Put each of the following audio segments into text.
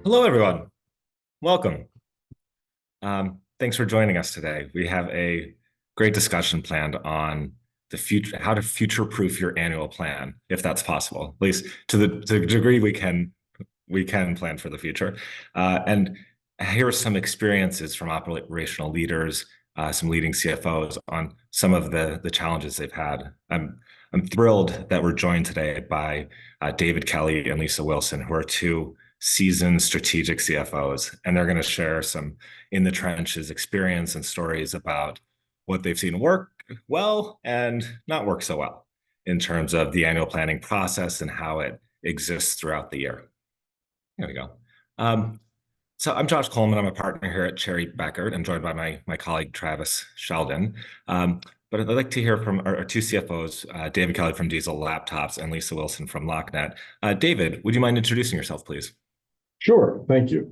Hello, everyone. Welcome. Thanks for joining us today. We have a great discussion planned on the future, how to future-proof your annual plan, if that's possible. At least to the degree we can plan for the future. And here are some experiences from operational leaders, some leading CFOs on some of the challenges they've had. I'm thrilled that we're joined today by David Kelly and Lisa Wilson, who are two seasoned strategic CFOs, and they're going to share some in the trenches experience and stories about what they've seen work well and not work so well in terms of the annual planning process and how it exists throughout the year. There we go. So I'm Josh Coleman. I'm a partner here at Cherry Beckert. I'm joined by my colleague Travis Sheldon. But I'd like to hear from our two CFOs, David Kelly from Diesel Laptops and Lisa Wilson from LockNet. David, would you mind introducing yourself, please? Sure, thank you.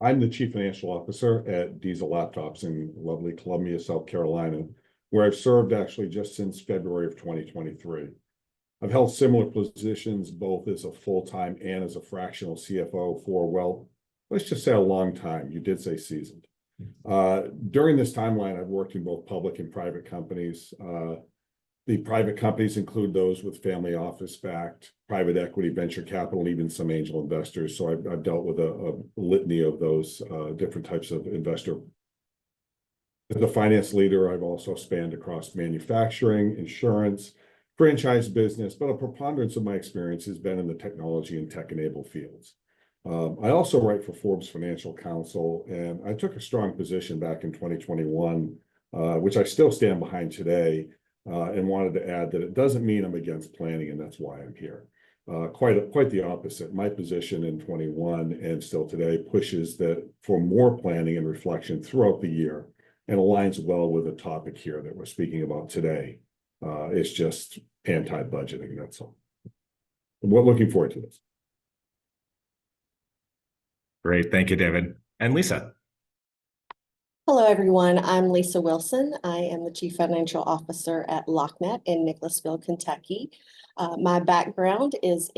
I'm the Chief Financial Officer at Diesel Laptops in lovely Columbia, South Carolina, where I've served actually just since February of 2023. I've held similar positions both as a full-time and as a fractional CFO for, well, let's just say a long time. You did say seasoned. During this timeline, I've worked in both public and private companies. The private companies include those with family office-backed, private equity, venture capital, even some angel investors. So I've dealt with a litany of those different types of investor. As a finance leader, I've also spanned across manufacturing, insurance, franchise business, but a preponderance of my experience has been in the technology and tech-enabled fields. I also write for Forbes Financial Council, and I took a strong position back in 2021, which I still stand behind today. And wanted to add that it doesn't mean I'm against planning, and that's why I'm here. Quite the opposite. My position in 21 and still today pushes that for more planning and reflection throughout the year, and aligns well with the topic here that we're speaking about today. It's just anti-budgeting, that's all. We're looking forward to this. Great, thank you, David. And Lisa. Hello, everyone. I'm Lisa Wilson. I am the Chief Financial Officer at LockNet in Nicholasville, Kentucky. My background is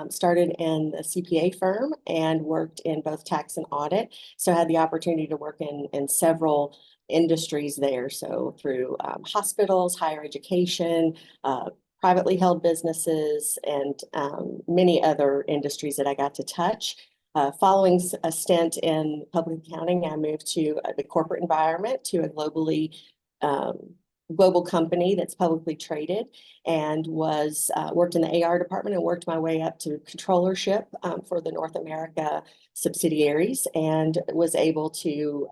started in a CPA firm and worked in both tax and audit. So I had the opportunity to work in several industries there. So through hospitals, higher education, privately held businesses, and many other industries that I got to touch. Following a stint in public accounting, I moved to the corporate environment to a global company that's publicly traded, and worked in the AR department and worked my way up to controllership for the North America subsidiaries, and was able to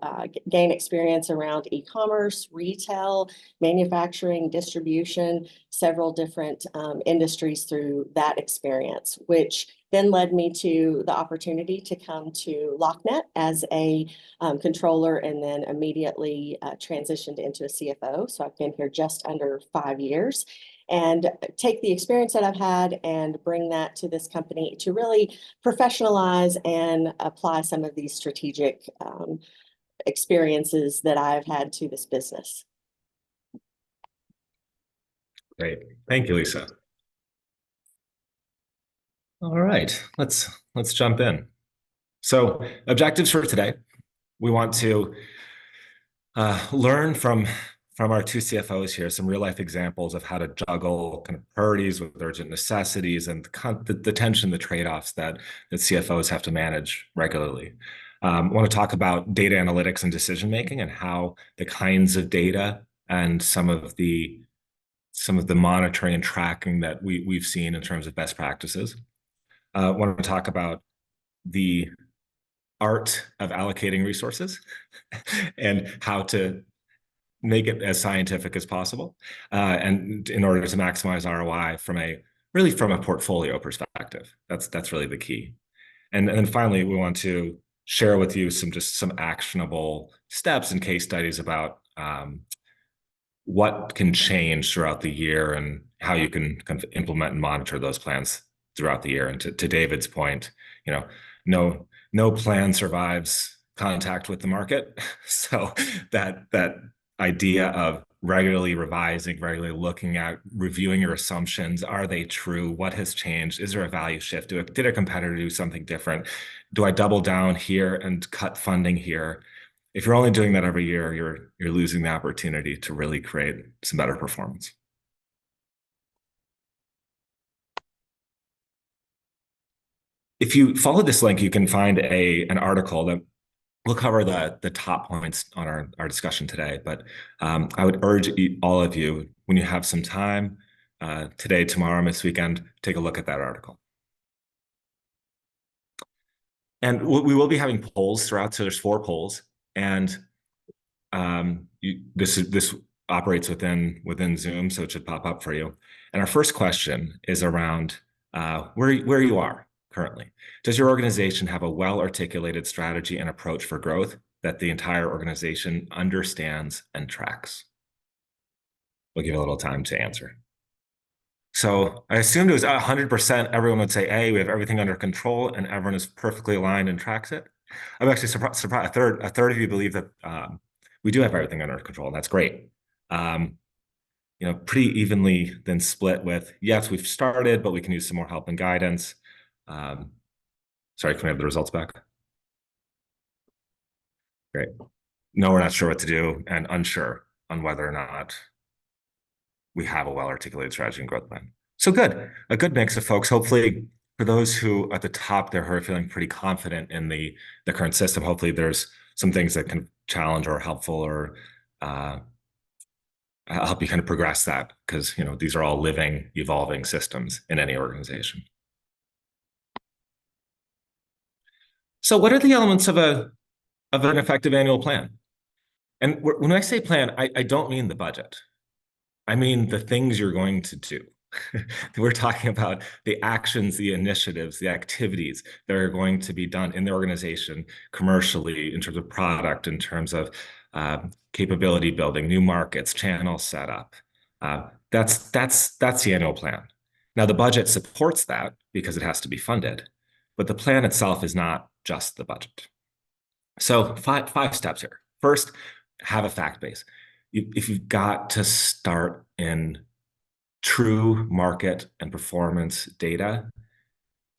gain experience around e-commerce, retail, manufacturing, distribution, several different industries through that experience, which then led me to the opportunity to come to LockNet as a controller, and then immediately transitioned into a CFO. So I've been here just under 5 years, and take the experience that I've had and bring that to this company to really professionalize and apply some of these strategic experiences that I've had to this business. Great, thank you, Lisa. All right, let's jump in. So objectives for today. We want to learn from our two CFOs here, some real life examples of how to juggle kind of priorities with urgent necessities and the tension, the trade-offs that CFOs have to manage regularly. I want to talk about data analytics and decision making, and how the kinds of data and some of the monitoring and tracking that we've seen in terms of best practices. I want to talk about the art of allocating resources and how to make it as scientific as possible, and in order to maximize ROI from a portfolio perspective. That's really the key. And then finally, we want to share with you some actionable steps and case studies about what can change throughout the year and how you can kind of implement and monitor those plans throughout the year. And to David's point, no plan survives contact with the market. So that idea of regularly revising, regularly looking at, reviewing your assumptions. Are they true? What has changed? Is there a value shift? Did a competitor do something different? Do I double down here and cut funding here? If you're only doing that every year, you're losing the opportunity to really create some better performance. If you follow this link, you can find an article that we'll cover the top points on our discussion today. But I would urge all of you, when you have some time today, tomorrow, this weekend, take a look at that article. And we will be having polls throughout. So there's 4 polls, and this operates within Zoom, so it should pop up for you. And our first question is around where you are currently. Does your organization have a well-articulated strategy and approach for growth that the entire organization understands and tracks? We'll give you a little time to answer. So I assumed it was 100%. Everyone would say, "Hey, we have everything under control," and everyone is perfectly aligned and tracks it. I'm actually surprised. A third of you believe that we do have everything under control, and that's great. Pretty evenly then split with, yes, we've started, but we can use some more help and guidance. Sorry, can we have the results back? Great. No, we're not sure what to do, and unsure on whether or not we have a well-articulated strategy and growth plan. So good, a good mix of folks. Hopefully, for those who at the top there who are feeling pretty confident in the current system, hopefully there's some things that can challenge or helpful or help you kind of progress that, because these are all living, evolving systems in any organization. So what are the elements of an effective annual plan? And when I say plan, I don't mean the budget. I mean the things you're going to do. We're talking about the actions, the initiatives, the activities that are going to be done in the organization commercially, in terms of product, in terms of capability building, new markets, channel setup. That's the annual plan. Now, the budget supports that because it has to be funded, but the plan itself is not just the budget. So five steps here. First, have a fact base. If you've got to start in true market and performance data,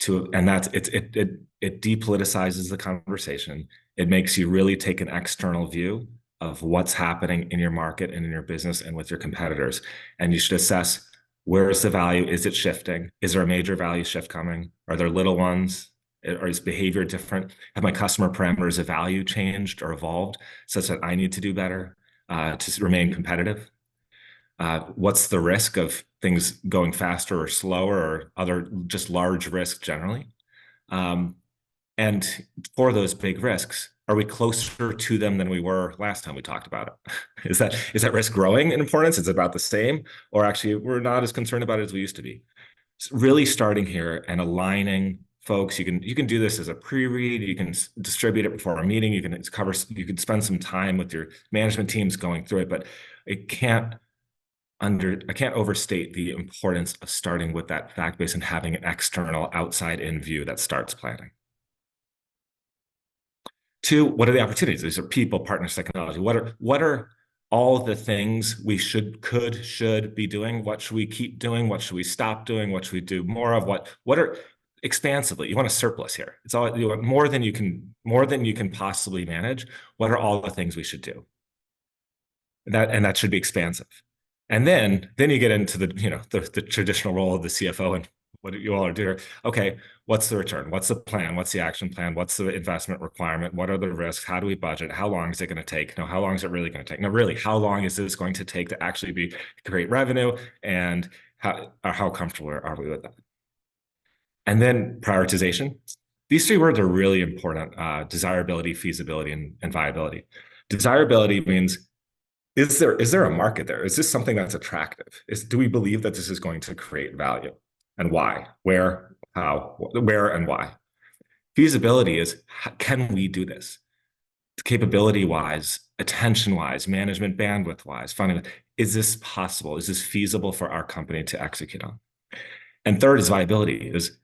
and it depoliticizes the conversation. It makes you really take an external view of what's happening in your market and in your business and with your competitors. And you should assess, where is the value? Is it shifting? Is there a major value shift coming? Are there little ones? Or is behavior different? Have my customer parameters of value changed or evolved such that I need to do better to remain competitive? What's the risk of things going faster or slower, or other just large risks generally? And for those big risks, are we closer to them than we were last time we talked about it? Is that risk growing in importance? Is it about the same? Or actually, we're not as concerned about it as we used to be? So really starting here and aligning folks. You can do this as a pre-read. You can distribute it before a meeting. You can spend some time with your management teams going through it, but I can't overstate the importance of starting with that fact base and having an external outside-in view that starts planning. 2, what are the opportunities? These are people, partners, technology. What are all the things we should be doing? What should we keep doing? What should we stop doing? What should we do more of? What are expansively? You want a surplus here. It's all more than you can possibly manage. What are all the things we should do? That should be expansive. And then you get into the traditional role of the CFO and what you all are doing. Okay, what's the return? What's the plan? What's the action plan? What's the investment requirement? What are the risks? How do we budget? How long is it going to take? How long is it really going to take? Really, how long is this going to take to actually create revenue? And how comfortable are we with that? And then prioritization. These 3 words are really important: desirability, feasibility, and viability. Desirability means, is there a market there? Is this something that's attractive? Do we believe that this is going to create value? And why? Where, how, where, and why? Feasibility is, can we do this? Capability-wise, attention-wise, management bandwidth-wise, funding. Is this possible? Is this feasible for our company to execute on? And third is viability. Is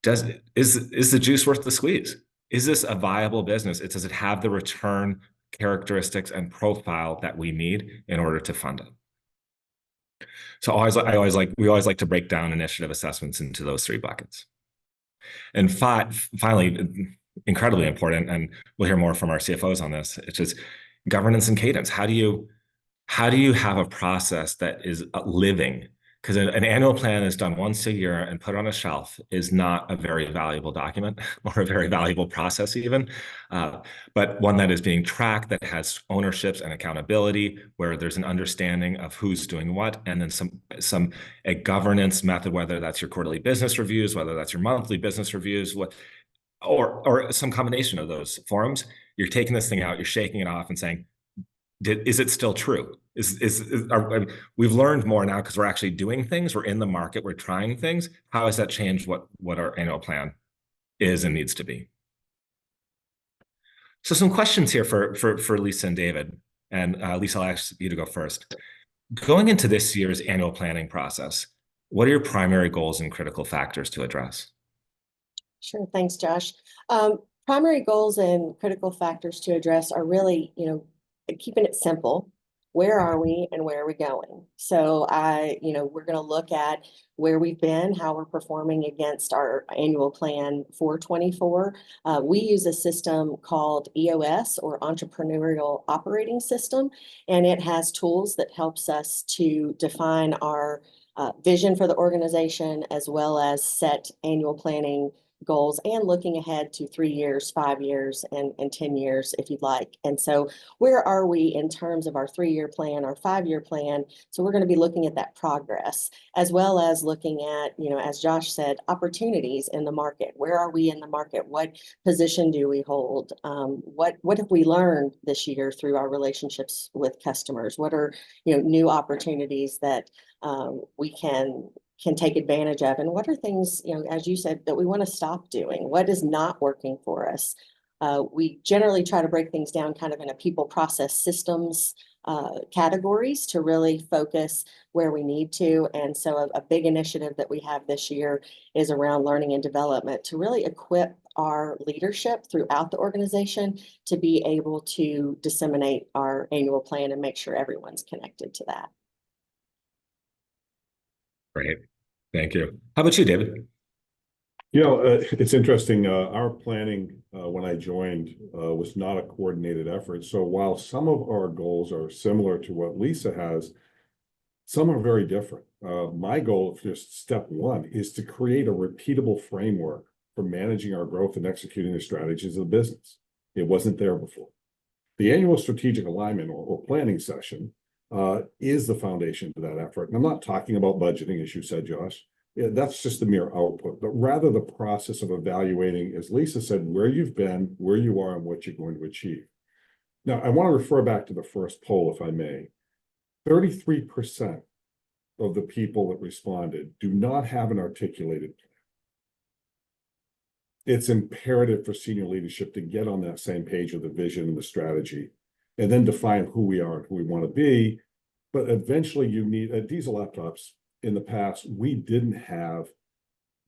the juice worth the squeeze? Is this a viable business? Does it have the return characteristics and profile that we need in order to fund it? So we always like to break down initiative assessments into those three buckets. And finally, incredibly important, and we'll hear more from our CFOs on this, it's just governance and cadence. How do you have a process that is living? Because an annual plan is done once a year and put on a shelf is not a very valuable document or a very valuable process even, but one that is being tracked, that has ownerships and accountability, where there's an understanding of who's doing what, and then a governance method, whether that's your quarterly business reviews, whether that's your monthly business reviews, or some combination of those forums. You're taking this thing out, you're shaking it off and saying, is it still true? We've learned more now because we're actually doing things. We're in the market. We're trying things. How has that changed what our annual plan is and needs to be? So some questions here for Lisa and David. And Lisa, I'll ask you to go first. Going into this year's annual planning process, what are your primary goals and critical factors to address? Sure. Thanks, Josh. Primary goals and critical factors to address are really, keeping it simple. Where are we and where are we going? So we're going to look at where we've been, how we're performing against our annual plan for 24. We use a system called EOS, or Entrepreneurial Operating System, and it has tools that helps us to define our vision for the organization, as well as set annual planning goals and looking ahead to 3 years, 5 years, and 10 years, if you'd like. And so where are we in terms of our 3-year plan, our 5-year plan? So we're going to be looking at that progress, as well as looking at, as Josh said, opportunities in the market. Where are we in the market? What position do we hold? What have we learned this year through our relationships with customers? What are, new opportunities that we can take advantage of, and what are things, as you said, that we want to stop doing? What is not working for us? We generally try to break things down kind of in a people, process, systems categories to really focus where we need to. And so a big initiative that we have this year is around learning and development, to really equip our leadership throughout the organization to be able to disseminate our annual plan and make sure everyone's connected to that. Great. Thank you. How about you, David? It's interesting. Our planning when I joined was not a coordinated effort. So while some of our goals are similar to what Lisa has, some are very different. My goal, just step one, is to create a repeatable framework for managing our growth and executing the strategies of the business. It wasn't there before. The annual strategic alignment or planning session is the foundation to that effort. And I'm not talking about budgeting, as you said, Josh. Yeah, that's just the mere output, but rather the process of evaluating, as Lisa said, where you've been, where you are, and what you're going to achieve. Now, I want to refer back to the first poll, if I may. 33% of the people that responded do not have an articulated plan. It's imperative for senior leadership to get on that same page of the vision and the strategy, and then define who we are and who we want to be. But eventually you need Diesel laptops. In the past, we didn't have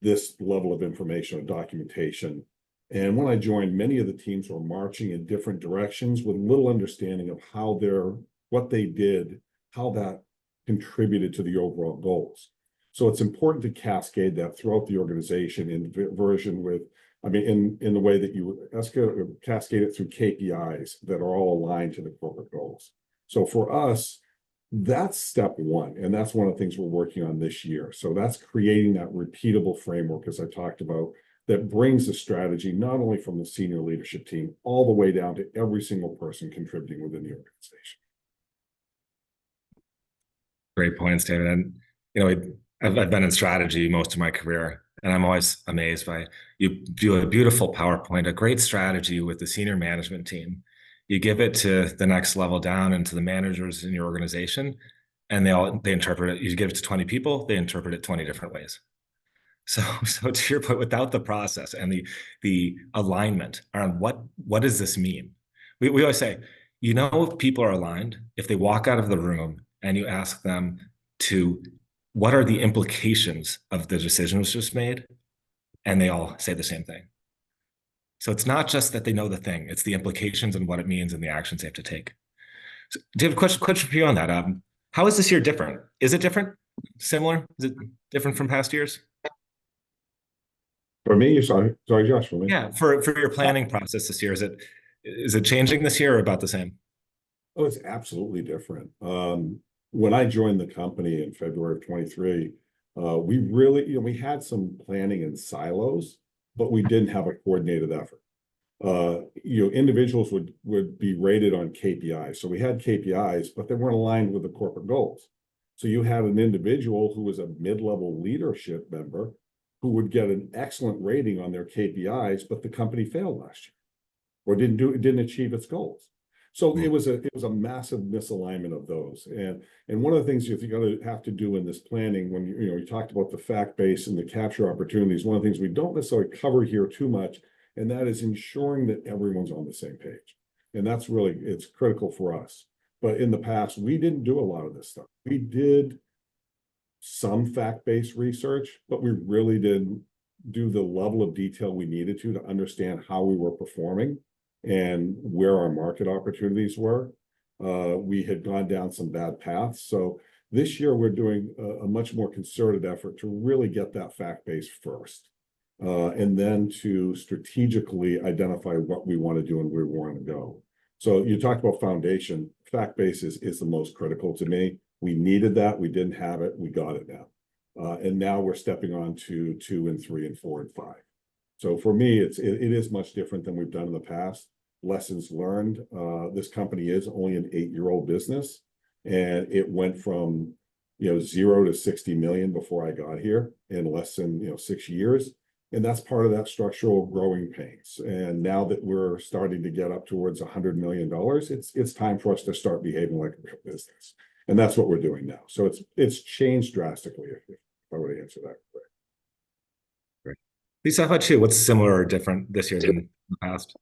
this level of information or documentation. And when I joined, many of the teams were marching in different directions with little understanding of what they did, how that contributed to the overall goals. So it's important to cascade that throughout the organization in the way that you cascade it through KPIs that are all aligned to the corporate goals. So for us, that's step one, and that's one of the things we're working on this year. So that's creating that repeatable framework, as I talked about, that brings the strategy not only from the senior leadership team all the way down to every single person contributing within the organization. Great points, David. And I've been in strategy most of my career, and I'm always amazed by you do a beautiful PowerPoint, a great strategy with the senior management team. You give it to the next level down and to the managers in your organization, and they interpret it. You give it to 20 people, they interpret it 20 different ways. So to your point, without the process and the alignment around what does this mean? We always say, if people are aligned, if they walk out of the room and you ask them what are the implications of the decisions just made, and they all say the same thing. So it's not just that they know the thing, it's the implications and what it means and the actions they have to take. So, David, question for you on that. How is this year different? Is it different? Similar? Is it different from past years? For me, sorry, Josh, for me. Yeah, for your planning process this year, is it changing this year or about the same? Oh, it's absolutely different. When I joined the company in February of 23, we really, we had some planning in silos, but we didn't have a coordinated effort. Individuals would be rated on KPIs. So we had KPIs, but they weren't aligned with the corporate goals. So you had an individual who was a mid-level leadership member who would get an excellent rating on their KPIs, but the company failed last year or didn't achieve its goals. So Mm. it was a massive misalignment of those. And one of the things you're going to have to do in this planning, when you talked about the fact base and the capture opportunities, one of the things we don't necessarily cover here too much, and that is ensuring that everyone's on the same page. And that's really, it's critical for us. But in the past, we didn't do a lot of this stuff. We did some fact-based research, but we really didn't do the level of detail we needed to understand how we were performing and where our market opportunities were. We had gone down some bad paths. So this year we're doing a much more concerted effort to really get that fact base first. And then to strategically identify what we want to do and where we want to go. So you talked about foundation. Fact base is the most critical to me. We needed that. We didn't have it. We got it now. And now we're stepping on to 2 and 3 and 4 and 5. So for me, it is much different than we've done in the past. Lessons learned. This company is only an 8-year-old business, and it went from 0 to 60 million before I got here in less than 6 years. And that's part of that structural growing pains. And now that we're starting to get up towards $100 million, it's time for us to start behaving like a real business. And that's what we're doing now. So it's changed drastically, if I were to answer that. Great. Lisa, how about you? What's similar or different this year than the past?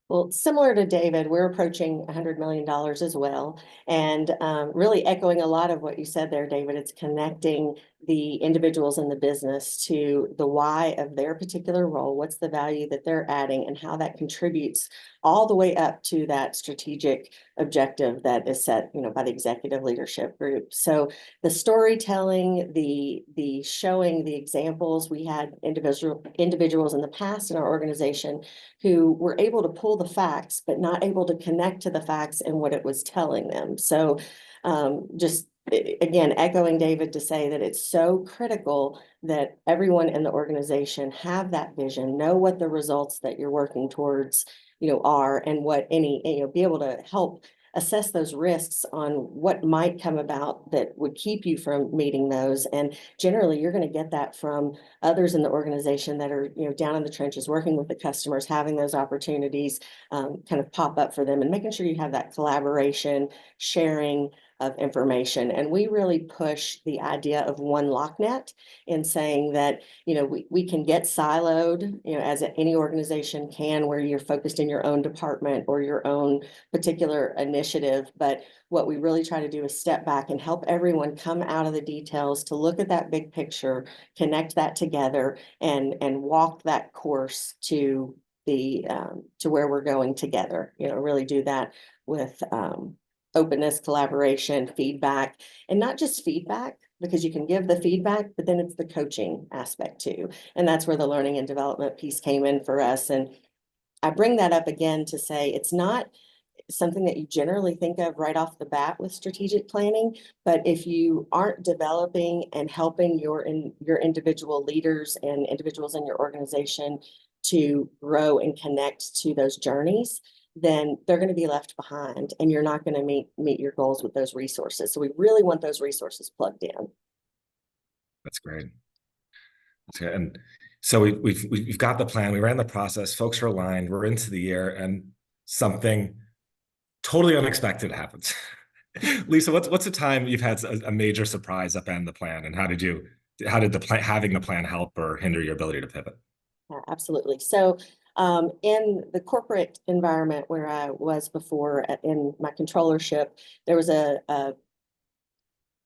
Well, similar to David, we're approaching $100 million as well. And really echoing a lot of what you said there, David, it's connecting the individuals in the business to the why of their particular role, what's the value that they're adding, and how that contributes all the way up to that strategic objective that is set, by the executive leadership group. So the storytelling, the showing, the examples, we had individuals in the past in our organization who were able to pull the facts, but not able to connect to the facts and what it was telling them. So just again, echoing David to say that it's so critical that everyone in the organization have that vision, know what the results that you're working towards, are, and what be able to help assess those risks on what might come about that would keep you from meeting those. And generally, you're going to get that from others in the organization that are, down in the trenches, working with the customers, having those opportunities kind of pop up for them, and making sure you have that collaboration, sharing of information. And we really push the idea of one LockNet in saying that, we can get siloed, as any organization can, where you're focused in your own department or your own particular initiative. But what we really try to do is step back and help everyone come out of the details to look at that big picture, connect that together, and walk that course to the to where we're going together. Really do that with openness, collaboration, feedback, and not just feedback, because you can give the feedback, but then it's the coaching aspect too. And that's where the learning and development piece came in for us. And I bring that up again to say it's not something that you generally think of right off the bat with strategic planning, but if you aren't developing and helping your individual leaders and individuals in your organization to grow and connect to those journeys, then they're going to be left behind, and you're not going to meet your goals with those resources. So we really want those resources plugged in. That's great. Okay. And so we've got the plan. We ran the process. Folks are aligned. We're into the year, and something totally unexpected happens. Lisa, what's the time you've had a major surprise upend the plan, and how did having the plan help or hinder your ability to pivot? Yeah, absolutely. So in the corporate environment where I was before in my controllership, there was a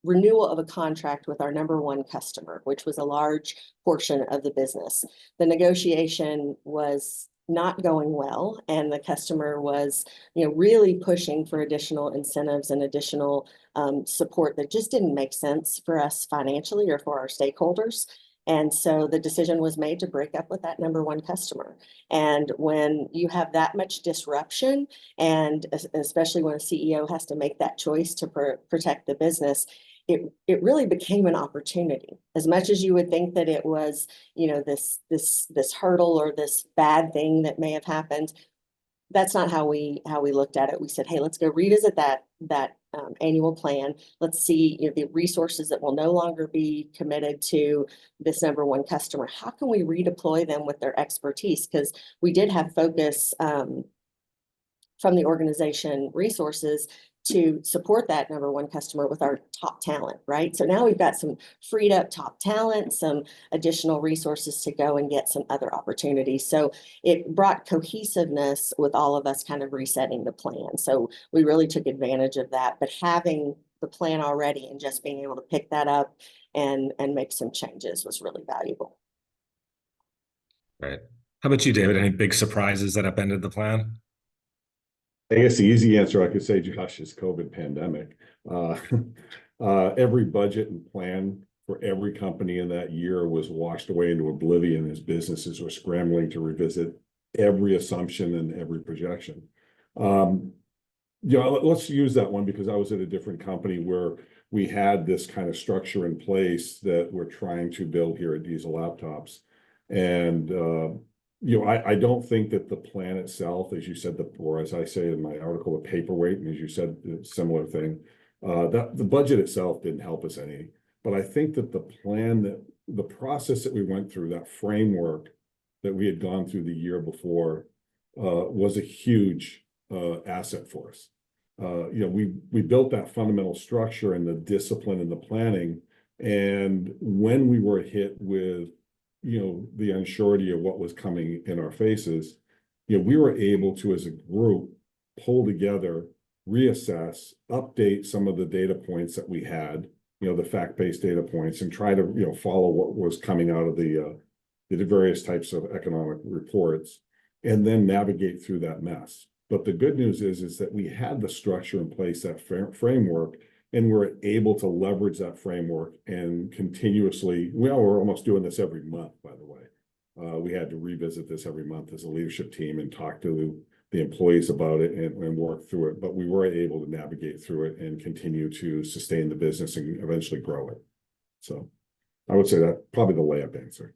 renewal of a contract with our number one customer, which was a large portion of the business. The negotiation was not going well, and the customer was, really pushing for additional incentives and additional support that just didn't make sense for us financially or for our stakeholders. And so the decision was made to break up with that number one customer. And when you have that much disruption, and especially when a CEO has to make that choice to protect the business, it really became an opportunity. As much as you would think that it was, this hurdle or this bad thing that may have happened, that's not how we looked at it. We said, hey, let's go revisit that annual plan. Let's see, the resources that will no longer be committed to this number one customer. How can we redeploy them with their expertise? Because we did have focus from the organization resources to support that number one customer with our top talent, right? So now we've got some freed up top talent, some additional resources to go and get some other opportunities. So it brought cohesiveness with all of us kind of resetting the plan. So we really took advantage of that, but having the plan already and just being able to pick that up and make some changes was really valuable. Right. How about you, David? Any big surprises that upended the plan? I guess the easy answer I could say, Josh, is COVID pandemic. Every budget and plan for every company in that year was washed away into oblivion as businesses were scrambling to revisit every assumption and every projection. Let's use that one because I was at a different company where we had this kind of structure in place that we're trying to build here at Diesel Laptops. And I don't think that the plan itself, as you said, or as I say in my article, the paperweight, and as you said, a similar thing, that the budget itself didn't help us any. But I think that the process that we went through, that framework that we had gone through the year before, was a huge asset for us. We built that fundamental structure and the discipline and the planning. And when we were hit with the unsurety of what was coming in our faces, we were able to, as a group, pull together, reassess, update some of the data points that we had, the fact-based data points, and try to, follow what was coming out of the various types of economic reports, and then navigate through that mess. But the good news is that we had the structure in place, that framework, and we're able to leverage that framework and continuously, we're almost doing this every month, by the way. We had to revisit this every month as a leadership team and talk to the employees about it and work through it. But we were able to navigate through it and continue to sustain the business and eventually grow it. So I would say that probably the layup answer.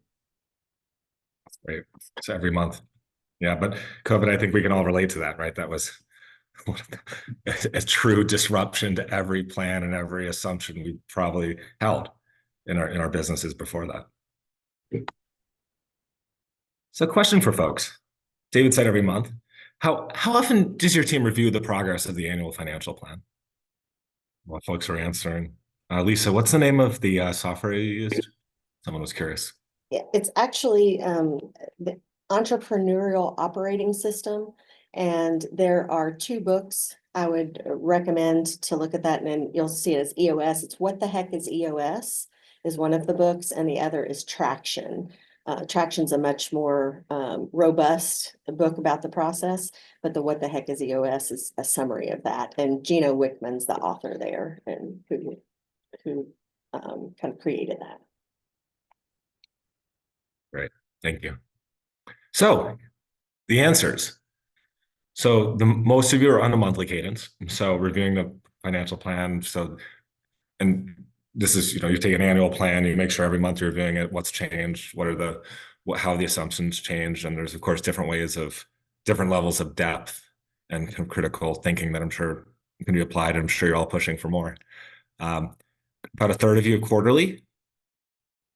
Right. So every month. Yeah, but COVID, I think we can all relate to that, right? That was a true disruption to every plan and every assumption we probably held in our businesses before that. So question for folks. David said every month. How often does your team review the progress of the annual financial plan? Well, folks are answering. Lisa, what's the name of the software you used? Someone was curious. Yeah, it's actually the Entrepreneurial Operating System. And there are two books I would recommend to look at that, and then you'll see it as EOS. It's What the Heck is EOS is one of the books, and the other is Traction. Traction's a much more robust book about the process, but the What the Heck is EOS is a summary of that. And Gino Wickman's the author there, and who kind of created that. Great, thank you. So the answers. So most of you are on a monthly cadence. So reviewing the financial plan. And this is, you take an annual plan, you make sure every month you're reviewing it, what's changed, how the assumptions change. And there's of course different levels of depth and kind of critical thinking that I'm sure can be applied. I'm sure you're all pushing for more. About a third of you quarterly,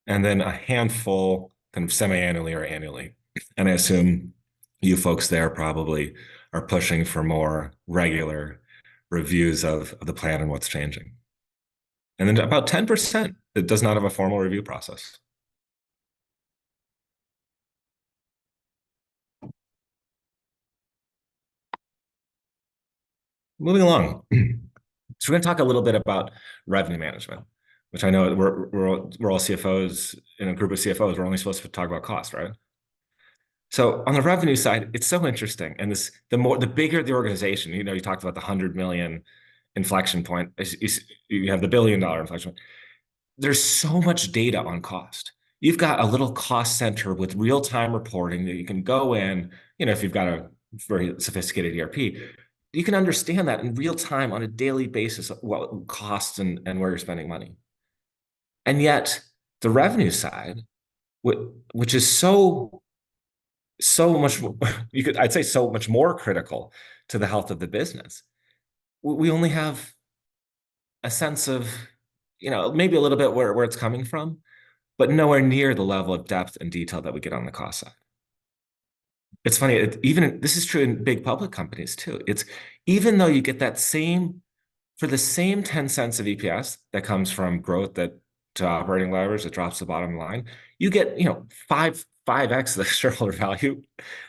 and then a handful kind of semi-annually or annually. And I assume you folks there probably are pushing for more regular reviews of the plan and what's changing. And then about 10% that does not have a formal review process. Moving along. So we're going to talk a little bit about revenue management, which I know we're all CFOs in a group of CFOs. We're only supposed to talk about cost, right? So on the revenue side, it's so interesting. And the bigger the organization, you talked about the 100 million inflection point, you have the $1 billion inflection point. There's so much data on cost. You've got a little cost center with real-time reporting that you can go in, if you've got a very sophisticated ERP, you can understand that in real time on a daily basis, what costs and where you're spending money. And yet the revenue side, which is so much, I'd say so much more critical to the health of the business. We only have a sense of, maybe a little bit where it's coming from, but nowhere near the level of depth and detail that we get on the cost side. It's funny, this is true in big public companies too. It's even though you get for the same 10 cents of EPS that comes from growth to operating leverage that drops the bottom line, you get, 5x the shareholder value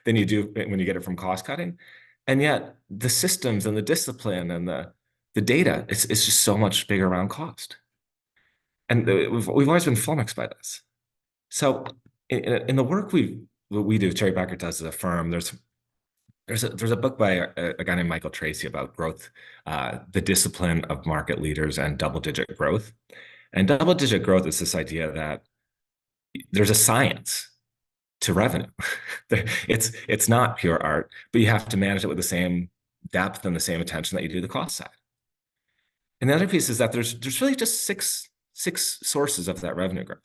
than you do when you get it from cost cutting. And yet the systems and the discipline and the data, it's just so much bigger around cost. And we've always been flummoxed by this. So in the work we do, Terry Becker does as a firm, there's a book by a guy named Michael Tracy about growth, the discipline of market leaders and double-digit growth. And double-digit growth is this idea that there's a science to revenue. It's not pure art, but you have to manage it with the same depth and the same attention that you do the cost side. And the other piece is that there's really just six sources of that revenue growth.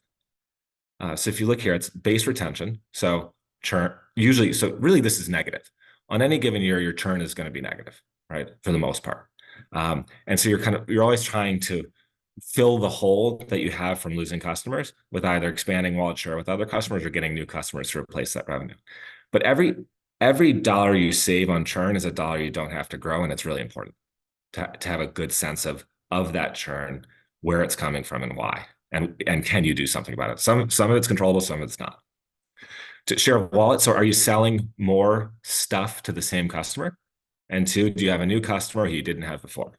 So if you look here, it's base retention. So churn usually, so really this is negative. On any given year, your churn is going to be negative, right? For the most part. And so you're always trying to fill the hole that you have from losing customers with either expanding wallet share with other customers or getting new customers to replace that revenue. But every dollar you save on churn is a dollar you don't have to grow, and it's really important to have a good sense of that churn, where it's coming from and why, and can you do something about it? Some of it's controllable, some of it's not. To share a wallet, so are you selling more stuff to the same customer? And two, do you have a new customer who you didn't have before?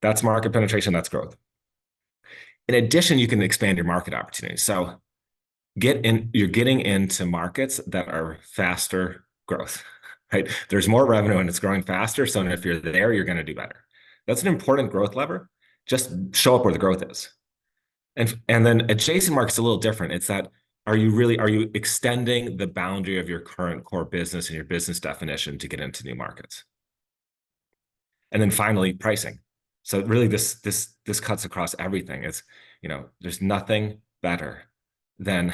That's market penetration, that's growth. In addition, you can expand your market opportunities. So you're getting into markets that are faster growth, right? There's more revenue and it's growing faster. So if you're there, you're going to do better. That's an important growth lever. Just show up where the growth is. And then adjacent markets a little different. It's that are you extending the boundary of your current core business and your business definition to get into new markets? And then finally, pricing. So really this cuts across everything. It's, there's nothing better than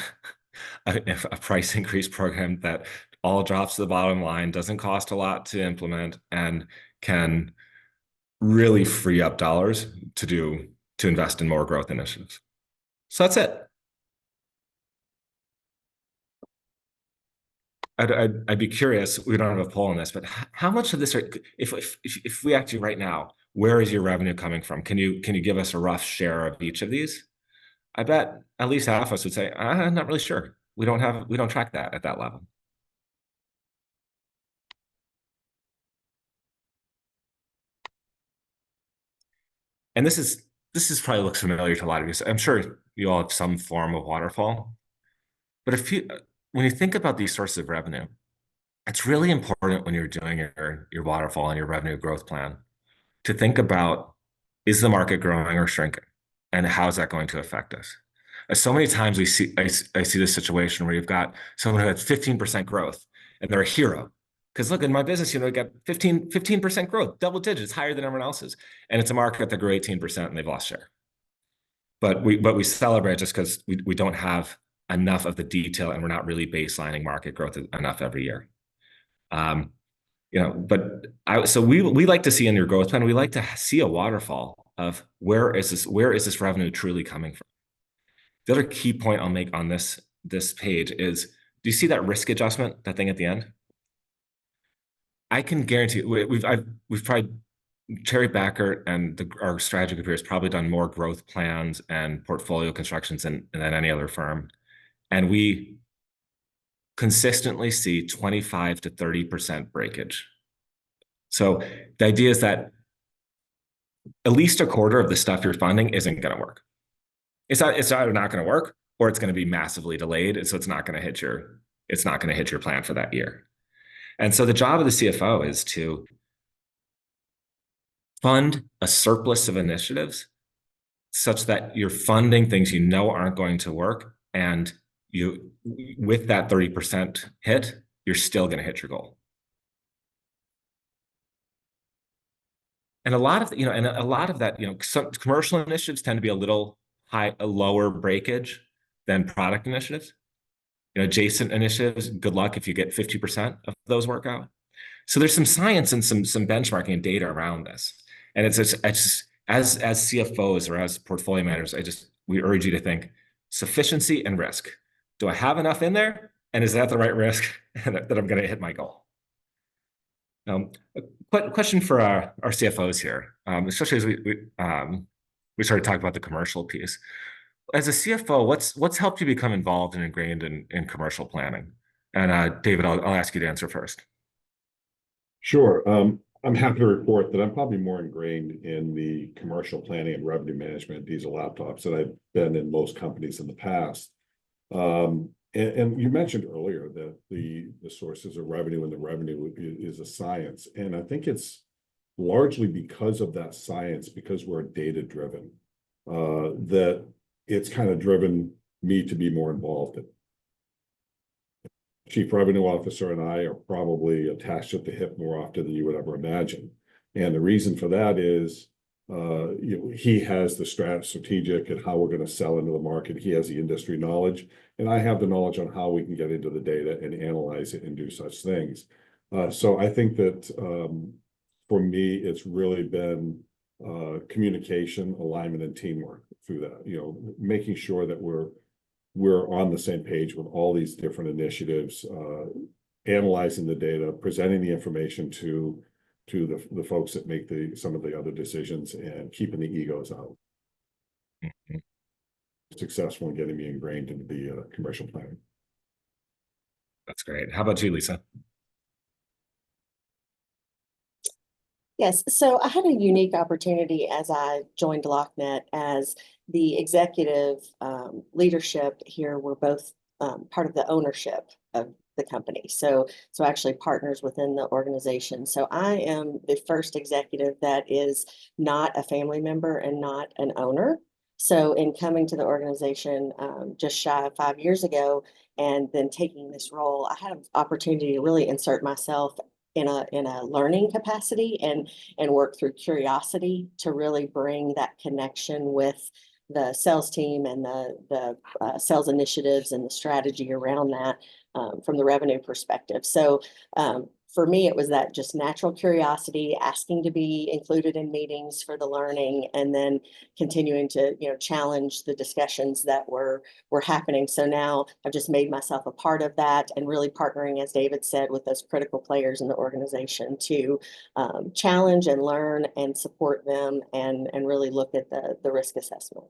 a price increase program that all drops to the bottom line, doesn't cost a lot to implement, and can really free up dollars to invest in more growth initiatives. So that's it. I'd be curious. We don't have a poll on this, but how much of this if we ask you right now, where is your revenue coming from? Can you give us a rough share of each of these? I bet at least half of us would say, I'm not really sure. We don't track that at that level. And this probably looks familiar to a lot of you. So I'm sure you all have some form of waterfall. But when you think about these sources of revenue, it's really important when you're doing your waterfall and your revenue growth plan to think about, is the market growing or shrinking? And how is that going to affect us? So many times I see this situation where you've got someone who has 15% growth and they're a hero. Because look, in my business, I got 15% growth, double digits, higher than everyone else's. And it's a market that grew 18% and they've lost share. But we celebrate just because we don't have enough of the detail and we're not really baselining market growth enough every year. So we like to see in your growth plan, we like to see a waterfall of where is this revenue truly coming from? The other key point I'll make on this page is, do you see that risk adjustment, that thing at the end? I can guarantee we've probably, Terry Becker and our strategy group here has probably done more growth plans and portfolio constructions than any other firm. And we consistently see 25 to 30% breakage. So the idea is that at least a quarter of the stuff you're funding isn't going to work. It's either not going to work or it's going to be massively delayed. And so it's not going to hit your it's not going to hit your plan for that year. And so the job of the CFO is to fund a surplus of initiatives such that you're funding things you know aren't going to work. And you, with that 30% hit, you're still going to hit your goal. And a lot of, and a lot of that, some commercial initiatives tend to be a lower breakage than product initiatives. Adjacent initiatives, good luck if you get 50% of those work out. So there's some science and some benchmarking and data around this. And it's just as CFOs or as portfolio managers, we urge you to think sufficiency and risk. Do I have enough in there? And is that the right risk that I'm going to hit my goal? A question for our CFOs here, especially as we started talking about the commercial piece. As a CFO, what's helped you become involved and ingrained in commercial planning? And David, I'll ask you to answer first. Sure. I'm happy to report that I'm probably more ingrained in the commercial planning and revenue management Diesel Laptops than I've been in most companies in the past. And you mentioned earlier that the sources of revenue and the revenue is a science. And I think it's largely because of that science, because we're data driven, that it's kind of driven me to be more involved in. Chief Revenue Officer and I are probably attached at the hip more often than you would ever imagine. And the reason for that is he has the strategic and how we're going to sell into the market. He has the industry knowledge, and I have the knowledge on how we can get into the data and analyze it and do such things. So I think that for me, it's really been communication, alignment, and teamwork through that. Making sure that we're on the same page with all these different initiatives, analyzing the data, presenting the information to the folks that make some of the other decisions, and keeping the egos out. Mm-hmm. Successful in getting me ingrained into the commercial planning. That's great. How about you, Lisa? Yes, so I had a unique opportunity as I joined LockNet as the executive leadership here were both part of the ownership of the company. So actually partners within the organization. So I am the first executive that is not a family member and not an owner. So in coming to the organization just shy of 5 years ago, and then taking this role, I had an opportunity to really insert myself in a learning capacity and work through curiosity to really bring that connection with the sales team and the sales initiatives and the strategy around that from the revenue perspective. So for me, it was that just natural curiosity, asking to be included in meetings for the learning, and then continuing to challenge the discussions that were happening. So now I've just made myself a part of that, and really partnering, as David said, with those critical players in the organization to challenge and learn and support them, and really look at the risk assessment.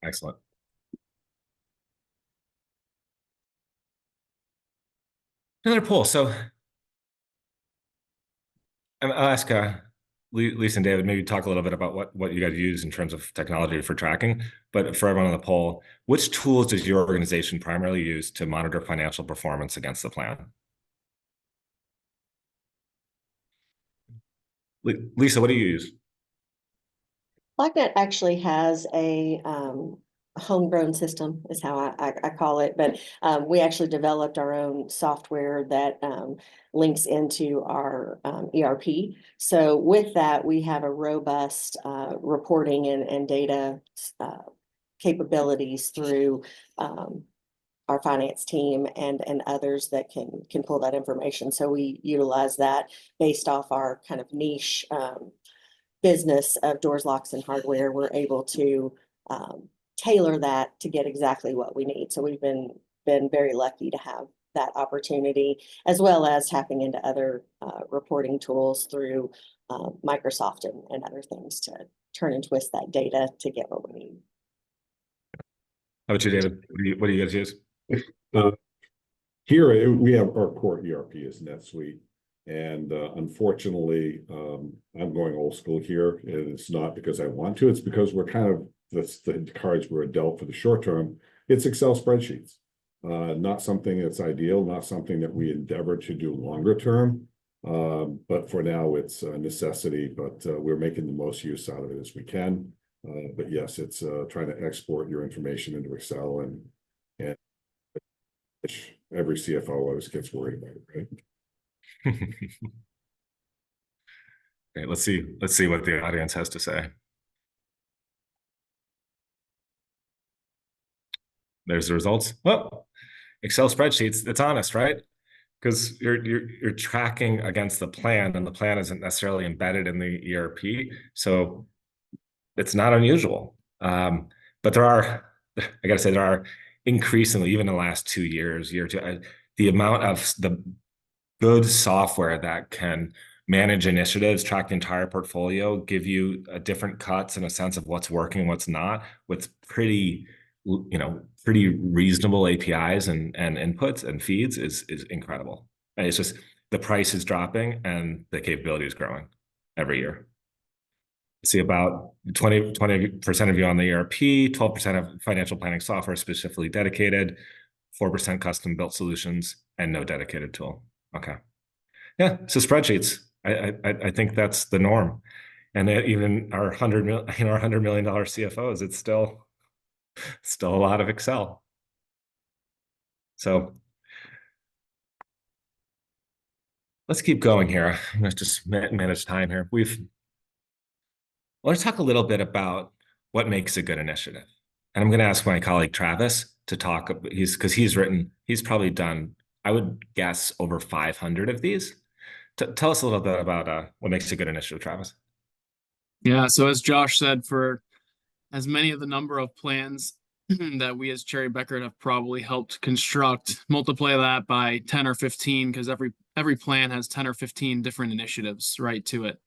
Excellent. Another poll. So I'll ask Lisa and David, maybe talk a little bit about what you guys use in terms of technology for tracking. But for everyone on the poll, which tools does your organization primarily use to monitor financial performance against the plan? Lisa, what do you use? LockNet actually has a homegrown system, is how I call it, but we actually developed our own software that links into our ERP. So with that, we have a robust reporting and data capabilities through our finance team and others that can pull that information. So we utilize that based off our kind of niche business of doors, locks, and hardware. We're able to tailor that to get exactly what we need. So we've been very lucky to have that opportunity, as well as tapping into other reporting tools through Microsoft and other things to turn and twist that data to get what we need. How about you, David? What do you guys use? Here we have our core ERP is NetSuite. And unfortunately, I'm going old school here. And it's not because I want to, it's because we're kind of, that's the cards we're dealt for the short term. It's Excel spreadsheets. Not something that's ideal, not something that we endeavor to do longer term. But for now, it's a necessity, but we're making the most use out of it as we can. But yes, it's trying to export your information into Excel, and every CFO always gets worried about it, right? Okay, let's see what the audience has to say. There's the results. Well, Excel spreadsheets, it's honest, right? Because you're tracking against the plan, and the plan isn't necessarily embedded in the ERP, so it's not unusual. But there are, I gotta say, there are increasingly, even in the last 2 years, year two, the amount of the good software that can manage initiatives, track the entire portfolio, give you a different cuts and a sense of what's working, what's not, with pretty reasonable APIs and inputs and feeds is incredible. And it's just the price is dropping and the capability is growing every year. See about 20% of you on the ERP, 12% of financial planning software specifically dedicated, 4% custom built solutions, and no dedicated tool. Okay. Yeah, so spreadsheets. I think that's the norm. And even our $100 million CFOs, it's still a lot of Excel. So let's keep going here. I'm going to just manage time here. Let's talk a little bit about what makes a good initiative. And I'm going to ask my colleague Travis to talk, because he's probably done, I would guess, over 500 of these. Tell us a little bit about what makes a good initiative, Travis. Yeah, so as Josh said, for as many of the number of plans that we as Cherry Bekaert have probably helped construct, multiply that by 10 or 15, because every plan has 10 or 15 different initiatives right to it.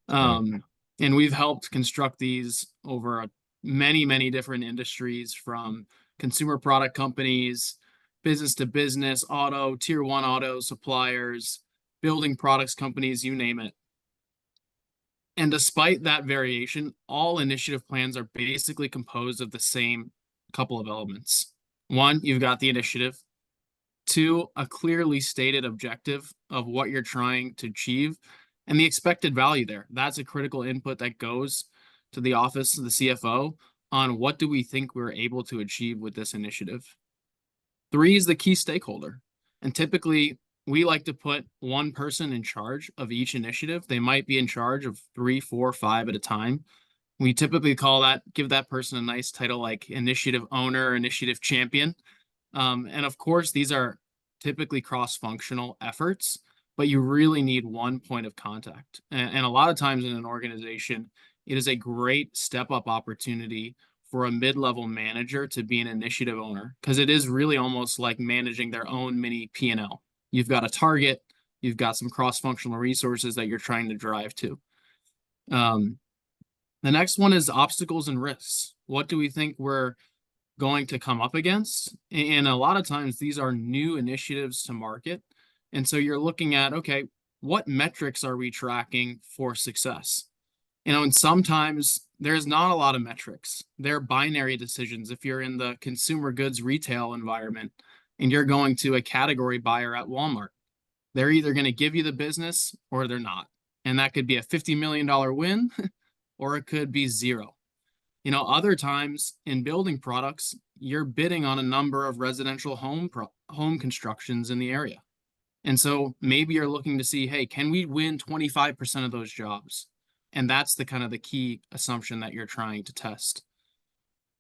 And we've helped construct these over many different industries, from consumer product companies, business to business, auto, tier one auto suppliers, building products companies, you name it. And despite that variation, all initiative plans are basically composed of the same couple of elements. One, you've got the initiative. Two, a clearly stated objective of what you're trying to achieve and the expected value there. That's a critical input that goes to the office of the CFO on what do we think we're able to achieve with this initiative. Three is the key stakeholder. And typically, we like to put one person in charge of each initiative. They might be in charge of 3, 4, 5 at a time. We typically give that person a nice title like initiative owner, initiative champion. And of course, these are typically cross-functional efforts, but you really need one point of contact. And a lot of times in an organization, it is a great step-up opportunity for a mid-level manager to be an initiative owner, because it is really almost like managing their own mini P&L. You've got a target, you've got some cross-functional resources that you're trying to drive to. The next one is obstacles and risks. What do we think we're going to come up against? And a lot of times these are new initiatives to market. And so you're looking at, okay, what metrics are we tracking for success? And sometimes there's not a lot of metrics. They're binary decisions. If you're in the consumer goods retail environment and you're going to a category buyer at Walmart, they're either going to give you the business or they're not. And that could be a $50 million win or it could be zero. Other times in building products, you're bidding on a number of residential home constructions in the area. And so maybe you're looking to see, hey, can we win 25% of those jobs? And that's the kind of the key assumption that you're trying to test.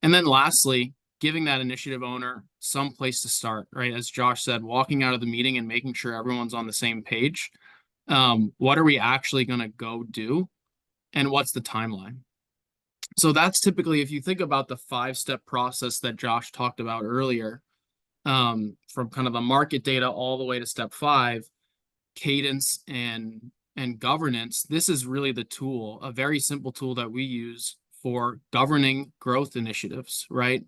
And then lastly, giving that initiative owner some place to start, right? As Josh said, walking out of the meeting and making sure everyone's on the same page. What are we actually going to go do? And what's the timeline? So that's typically, if you think about the 5-step process that Josh talked about earlier, from kind of the market data all the way to step 5, cadence and governance, this is really the tool, a very simple tool that we use for governing growth initiatives, right?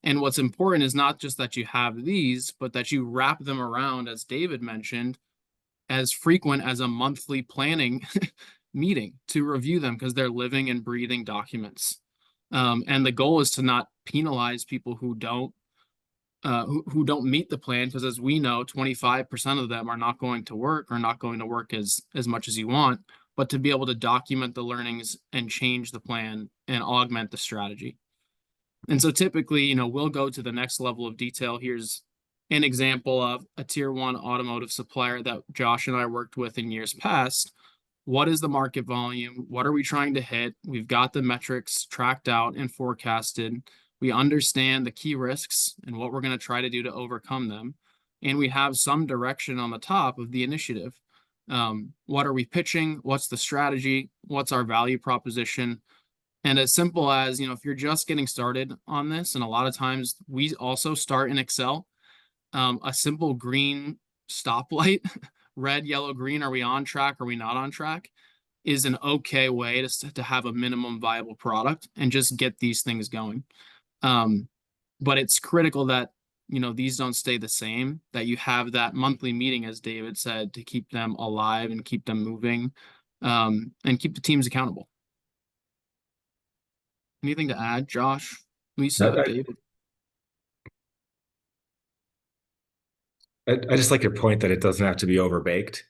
And what's important is not just that you have these, but that you wrap them around, as David mentioned, as frequent as a monthly planning meeting to review them, because they're living and breathing documents. And the goal is to not penalize people who don't who don't meet the plan, because as we know, 25% of them are not going to work, or not going to work as much as you want, but to be able to document the learnings and change the plan and augment the strategy. And so typically, we'll go to the next level of detail. Here's an example of a tier one automotive supplier that Josh and I worked with in years past. What is the market volume? What are we trying to hit? We've got the metrics tracked out and forecasted. We understand the key risks and what we're going to try to do to overcome them. And we have some direction on the top of the initiative. What are we pitching? What's the strategy? What's our value proposition? And as simple as, if you're just getting started on this, and a lot of times we also start in Excel, a simple green stoplight, red, yellow, green, are we on track? Are we not on track? Is an okay way to have a minimum viable product and just get these things going. But it's critical that, these don't stay the same, that you have that monthly meeting, as David said, to keep them alive and keep them moving, and keep the teams accountable. Anything to add, Josh, Lisa, David? I just like your point that it doesn't have to be overbaked.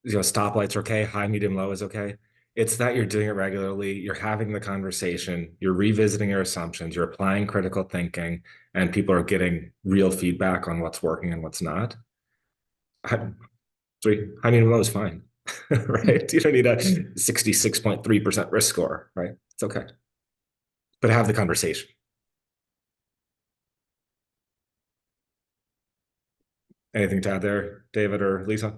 Stoplights are okay, high, medium, low is okay. It's that you're doing it regularly, you're having the conversation, you're revisiting your assumptions, you're applying critical thinking, and people are getting real feedback on what's working and what's not. High, medium, low is fine, right? You don't need a 66.3% risk score, right? It's okay. But have the conversation. Anything to add there, David or Lisa?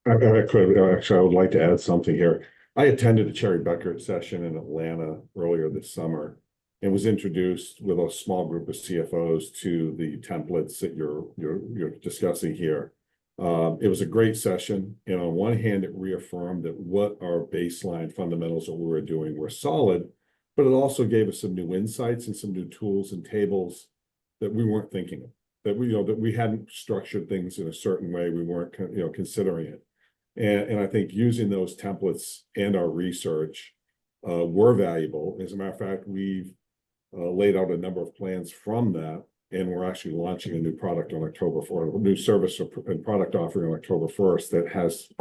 I could actually, I would like to add something here. I attended a Cherry Beckert session in Atlanta earlier this summer and was introduced with a small group of CFOs to the templates that you're discussing here. It was a great session, and on one hand, it reaffirmed that what our baseline fundamentals that we were doing were solid, but it also gave us some new insights and some new tools and tables that we weren't thinking of, that we hadn't structured things in a certain way, we weren't considering it. And I think using those templates and our research were valuable. As a matter of fact, we've laid out a number of plans from that, and we're actually launching a new product on October 4th, a new service and product offering on October 1st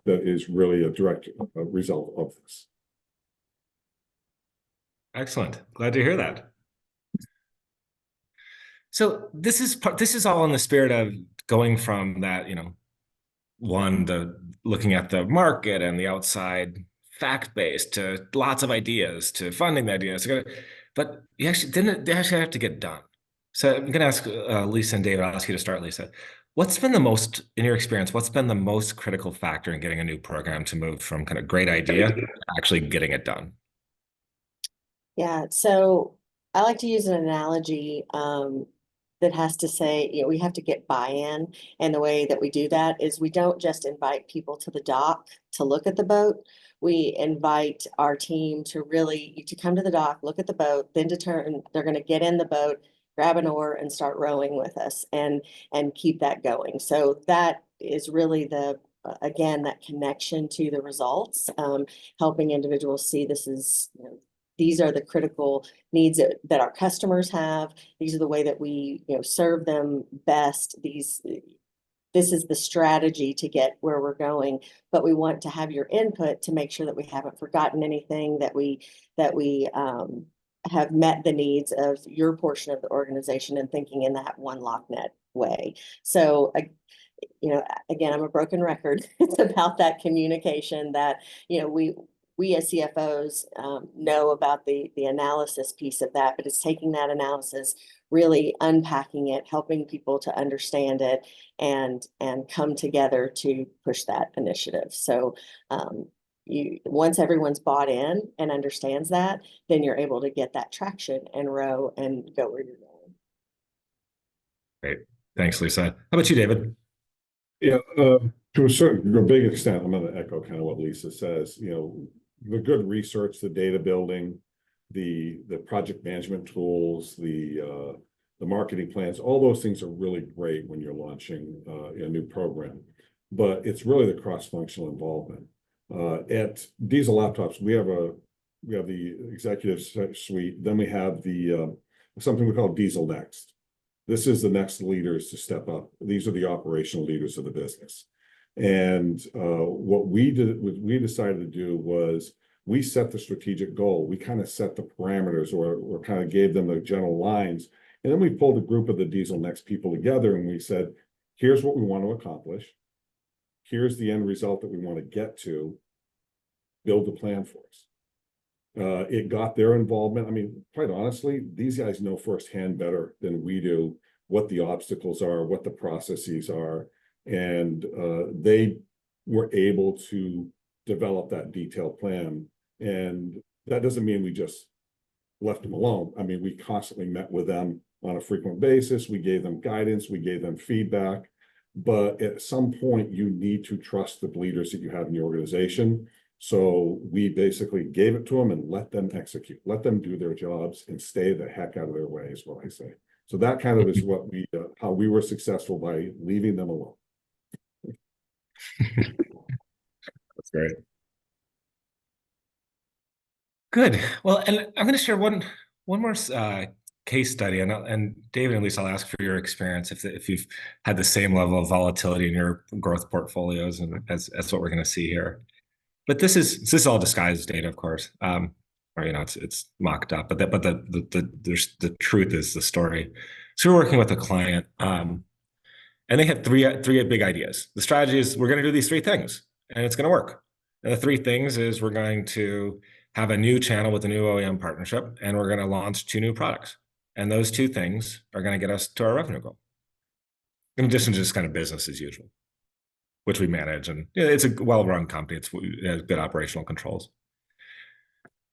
that is really a direct result of this. Excellent. Glad to hear that. So this is all in the spirit of going from that, looking at the market and the outside fact-based to lots of ideas to funding the ideas. But they actually have to get done. So I'm going to ask Lisa and David, I'll ask you to start, Lisa. In your experience, what's been the most critical factor in getting a new program to move from kind of great idea to actually getting it done? Yeah, so I like to use an analogy that has to say, we have to get buy-in. And the way that we do that is we don't just invite people to the dock to look at the boat. We invite our team to come to the dock, look at the boat, then they're going to get in the boat, grab an oar and start rowing with us and keep that going. So that is really again, that connection to the results, helping individuals see these are the critical needs that our customers have. These are the way that we serve them best. This is the strategy to get where we're going, but we want to have your input to make sure that we haven't forgotten anything, that we have met the needs of your portion of the organization and thinking in that one LockNet way. So again, I'm a broken record. It's about that communication that, we as CFOs know about the analysis piece of that, but it's taking that analysis, really unpacking it, helping people to understand it and come together to push that initiative. So once everyone's bought in and understands that, then you're able to get that traction and row and go where you're going. Great. Thanks, Lisa. How about you, David? Yeah, to a big extent, I'm going to echo kind of what Lisa says. The good research, the data building, the project management tools, the marketing plans, all those things are really great when you're launching a new program. But it's really the cross-functional involvement. At Diesel Laptops, we have the executive suite, then we have the something we call Diesel Next. This is the next leaders to step up. These are the operational leaders of the business. And what we decided to do was we set the strategic goal. We kind of set the parameters or kind of gave them the general lines. And then we pulled a group of the Diesel Next people together and we said, here's what we want to accomplish. Here's the end result that we want to get to. Build a plan for us. It got their involvement. I mean, quite honestly, these guys know firsthand better than we do what the obstacles are, what the processes are, and they were able to develop that detailed plan. And that doesn't mean we just left them alone. I mean, we constantly met with them on a frequent basis. We gave them guidance, we gave them feedback, but at some point you need to trust the leaders that you have in the organization. So we basically gave it to them and let them execute, let them do their jobs and stay the heck out of their way is what I say. So that kind of is what we, how we were successful by leaving them alone. That's great. Good. Well, and I'm going to share one more case study, and David, at least I'll ask for your experience if you've had the same level of volatility in your growth portfolios, and as what we're going to see here. But this is all disguised data, of course, or it's mocked up. But the truth is the story. So we're working with a client, and they had three big ideas. The strategy is we're going to do these three things, and it's going to work. And the three things is we're going to have a new channel with a new OEM partnership, and we're going to launch 2 new products. And those 2 things are going to get us to our revenue goal. In addition to just kind of business as usual, which we manage, and it's a well-run company. It has good operational controls.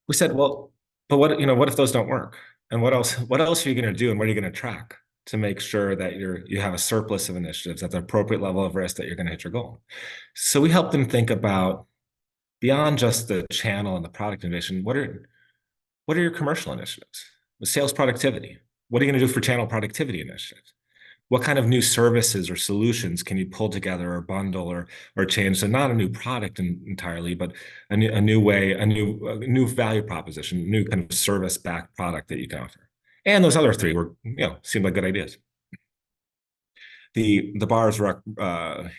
We said, well, but what if those don't work? And what else are you going to do, and what are you going to track to make sure that you have a surplus of initiatives at the appropriate level of risk that you're going to hit your goal? So we helped them think about beyond just the channel and the product innovation. What are your commercial initiatives? The sales productivity. What are you going to do for channel productivity initiatives? What kind of new services or solutions can you pull together or bundle or change? So not a new product entirely, but a new way, a new value proposition, new kind of service-backed product that you can offer. And those other 3 were, seemed like good ideas. The bars, the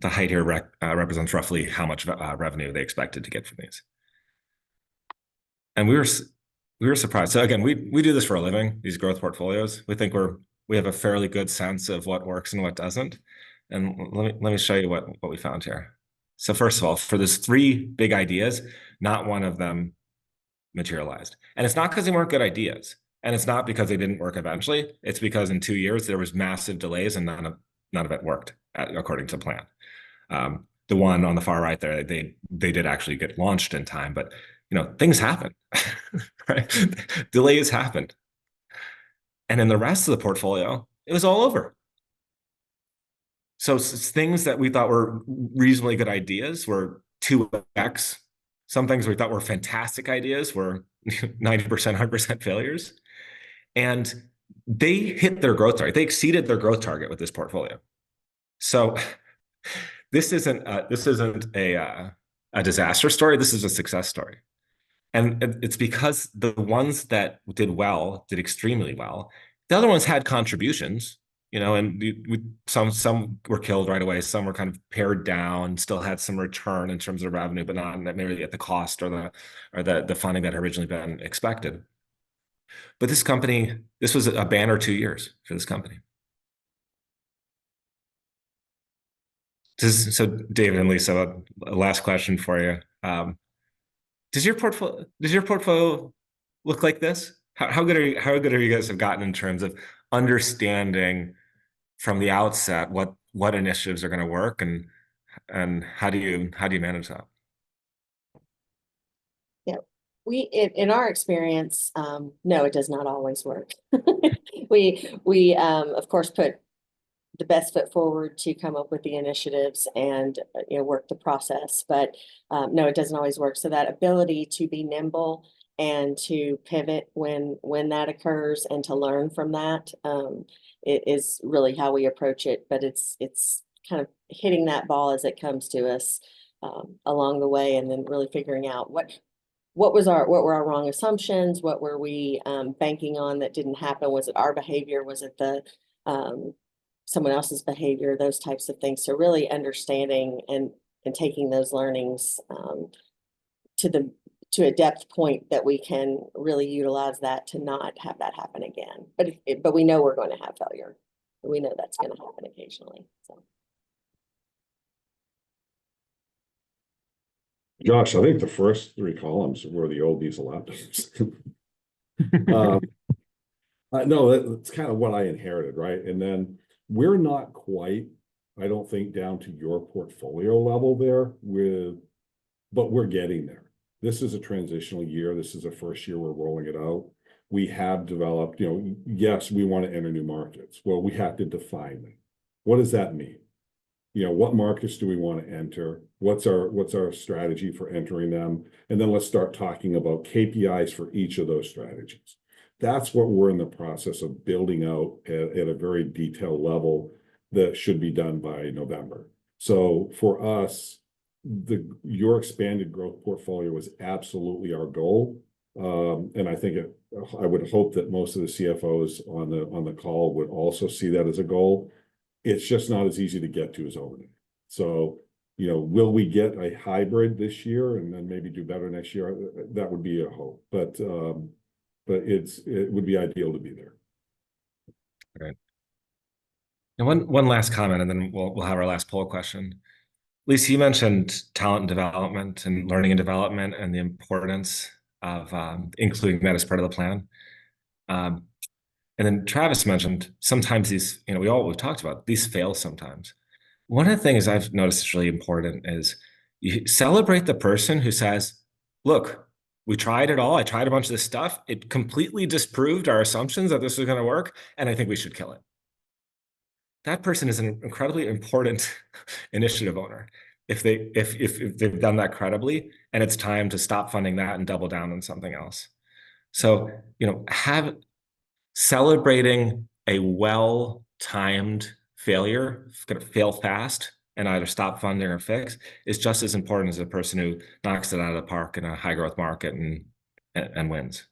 height here represents roughly how much revenue they expected to get from these. And we were surprised. So again, we do this for a living, these growth portfolios. We think we have a fairly good sense of what works and what doesn't. And let me show you what we found here. So first of all, for those 3 big ideas, not one of them materialized. And it's not because they weren't good ideas. And it's not because they didn't work eventually. It's because in 2 years, there was massive delays and none of it worked according to plan. The one on the far right there, they did actually get launched in time, but things happen, right? Delays happened. And in the rest of the portfolio, it was all over. So things that we thought were reasonably good ideas were 2x. Some things we thought were fantastic ideas were 90%, 100% failures. And they hit their growth target. They exceeded their growth target with this portfolio. So this isn't a disaster story. This is a success story. And it's because the ones that did well, did extremely well. The other ones had contributions, and some were killed right away. Some were kind of pared down, still had some return in terms of revenue, but not maybe at the cost or the funding that had originally been expected. But this company, this was a banner 2 years for this company. So David and Lisa, a last question for you. Does your portfolio look like this? How good are you guys have gotten in terms of understanding from the outset what initiatives are going to work and how do you manage that? Yeah, in our experience, no, it does not always work. We of course put the best foot forward to come up with the initiatives and work the process, but no, it doesn't always work. So that ability to be nimble and to pivot when that occurs and to learn from that, it is really how we approach it. But it's kind of hitting that ball as it comes to us along the way, and then really figuring out what were our wrong assumptions? What were we banking on that didn't happen? Was it our behavior? Was it the someone else's behavior? Those types of things. So really understanding and taking those learnings to a depth point that we can really utilize that to not have that happen again. But we know we're going to have failure. We know that's going to happen occasionally. So. Josh, I think the first 3 columns were the old diesel laptops. No, that's kind of what I inherited, right? And then we're not quite, I don't think, down to your portfolio level there but we're getting there. This is a transitional year. This is the first year we're rolling it out. We have developed, yes, we want to enter new markets. Well, we have to define them. What does that mean? What markets do we want to enter? What's our strategy for entering them? And then let's start talking about KPIs for each of those strategies. That's what we're in the process of building out at a very detailed level that should be done by November. So for us, your expanded growth portfolio is absolutely our goal. And I think I would hope that most of the CFOs on the call would also see that as a goal. It's just not as easy to get to as overnight. So, will we get a hybrid this year and then maybe do better next year? That would be a hope, but it would be ideal to be there. Right. And one last comment, and then we'll have our last poll question. Lisa, you mentioned talent development and learning and development and the importance of including that as part of the plan. And then Travis mentioned sometimes these, we've talked about these fail sometimes. One of the things I've noticed is really important is you celebrate the person who says, look, we tried it all. I tried a bunch of this stuff. It completely disproved our assumptions that this was going to work, and I think we should kill it. That person is an incredibly important initiative owner. If they've done that credibly, and it's time to stop funding that and double down on something else. So, celebrating a well-timed failure, going to fail fast and either stop funding or fix, is just as important as a person who knocks it out of the park in a high growth market and wins.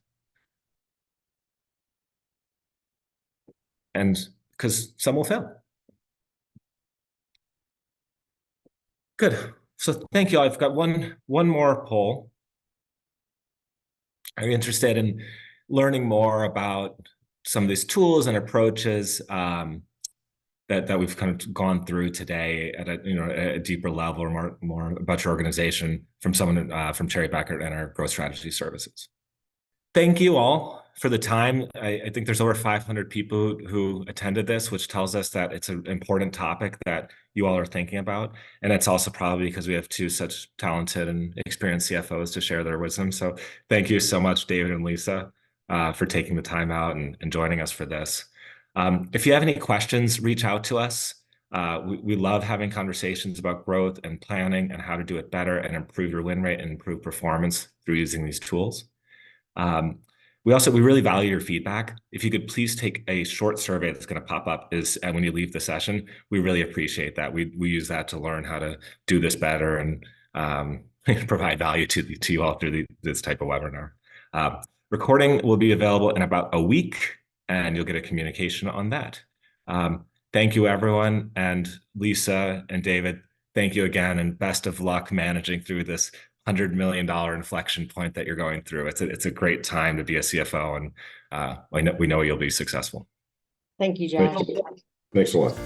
And because some will fail. Good. So thank you. I've got one more poll. Are you interested in learning more about some of these tools and approaches that we've kind of gone through today at a deeper level, or more about your organization from someone from Cherry Bekaert and our growth strategy services? Thank you all for the time. I think there's over 500 people who attended this, which tells us that it's an important topic that you all are thinking about. And it's also probably because we have 2 such talented and experienced CFOs to share their wisdom. So thank you so much, David and Lisa, for taking the time out and joining us for this. If you have any questions, reach out to us. We love having conversations about growth and planning and how to do it better and improve your win rate and improve performance through using these tools. We really value your feedback. If you could please take a short survey that's going to pop up when you leave the session. We really appreciate that. We use that to learn how to do this better and provide value to you all through this type of webinar. Recording will be available in about a week, and you'll get a communication on that. Thank you, everyone. And Lisa and David, thank you again, and best of luck managing through this $100 million inflection point that you're going through. It's a great time to be a CFO, and we know you'll be successful. Thank you, Josh. Thanks a lot.